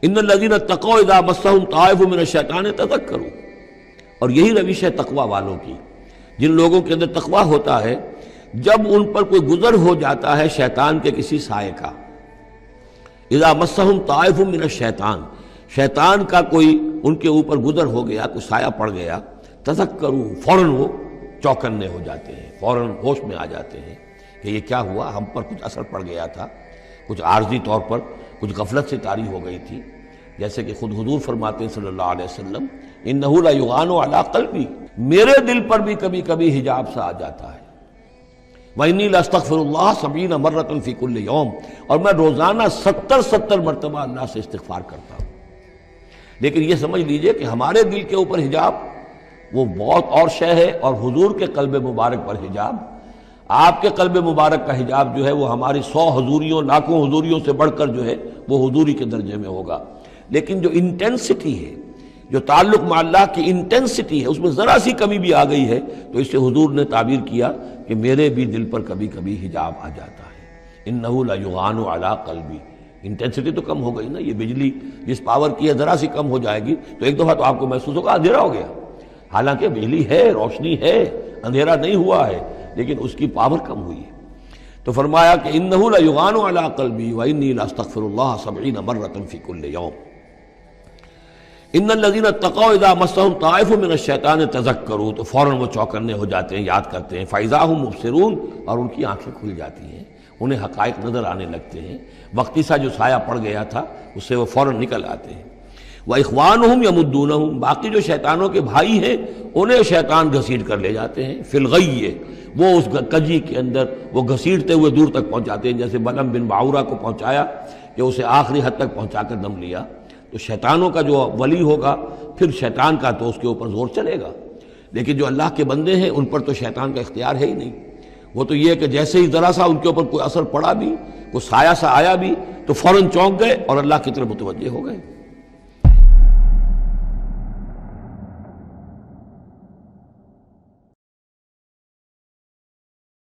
ان الذین اتقوا اذا مسهم طائف من الشیطان تذکروا، اور یہی روش ہے تقوی والوں کی، جن لوگوں کے اندر تقوی ہوتا ہے جب ان پر کوئی گزر ہو جاتا ہے شیطان کے کسی سائے کا، اذا مسهم طائف من الشیطان، شیطان کا کوئی ان کے اوپر گزر ہو گیا، کوئی سایہ پڑ گیا، تذکروا، فوراً وہ چوکنے ہو جاتے ہیں، فوراً ہوش میں آ جاتے ہیں کہ یہ کیا ہوا، ہم پر کچھ اثر پڑ گیا تھا، کچھ عارضی طور پر کچھ غفلت سے طاری ہو گئی تھی، جیسے کہ خود حضور فرماتے ہیں صلی اللہ علیہ وسلم انہ لا یغان علی قلبی، میرے دل پر بھی کبھی کبھی حجاب سا آ جاتا ہے، وانی لاستغفر اللہ 70 مرۃ فی کل یوم، اور میں روزانہ 70 مرتبہ اللہ سے استغفار کرتا ہوں۔ لیکن یہ سمجھ لیجئے کہ ہمارے دل کے اوپر حجاب وہ بہت اور شے ہے، اور حضور کے قلب مبارک پر حجاب، آپ کے قلب مبارک کا حجاب جو ہے وہ ہماری 100 حضوریوں لاکھوں حضوریوں سے بڑھ کر جو ہے وہ حضوری کے درجے میں ہوگا، لیکن جو انٹینسٹی ہے، جو تعلق مع اللہ کی انٹینسٹی ہے، اس میں ذرا سی کمی بھی آ گئی ہے تو اس سے حضور نے تعبیر کیا کہ میرے بھی دل پر کبھی کبھی حجاب آ جاتا ہے، انہ لا یغان علی قلبی، انٹینسٹی تو کم ہو گئی نا، یہ بجلی جس پاور کی ہے ذرا سی کم ہو جائے گی تو ایک دفعہ تو آپ کو محسوس ہوگا اندھیرا ہو گیا، حالانکہ بجلی ہے، روشنی ہے، اندھیرا نہیں ہوا ہے، لیکن اس کی پاور کم ہوئی ہے۔ تو فرمایا کہ انہ لا یغان علی قلبی وانی لاستغفر اللہ 70 مرۃ فی کل یوم۔ ان الذین اتقوا اذا مسهم طائف من الشیطان تذکروا، تو فوراً وہ چوکنے ہو جاتے ہیں، یاد کرتے ہیں، فاذا هم مبصرون، اور ان کی آنکھیں کھل جاتی ہیں، انہیں حقائق نظر آنے لگتے ہیں، وقتی سا جو سایہ پڑ گیا تھا اس سے وہ فوراً نکل آتے ہیں۔ وَإِخْوَانُهُمْ يَمُدُّونَهُمْ، باقی جو شیطانوں کے بھائی ہیں انہیں شیطان گھسیٹ کر لے جاتے ہیں، فی الغی، وہ اس کجی کے اندر وہ گھسیٹتے ہوئے دور تک پہنچاتے ہیں، جیسے بلعم بن باعورہ کو پہنچایا کہ اسے آخری حد تک پہنچا کر دم لیا۔ تو شیطانوں کا جو ولی ہوگا پھر شیطان کا تو اس کے اوپر زور چلے گا، لیکن جو اللہ کے بندے ہیں ان پر تو شیطان کا اختیار ہے ہی نہیں، وہ تو یہ کہ جیسے ہی ذرا سا ان کے اوپر کوئی اثر پڑا بھی، کوئی سایہ سا آیا بھی تو فوراً چونک گئے اور اللہ کی طرف متوجہ ہو گئے۔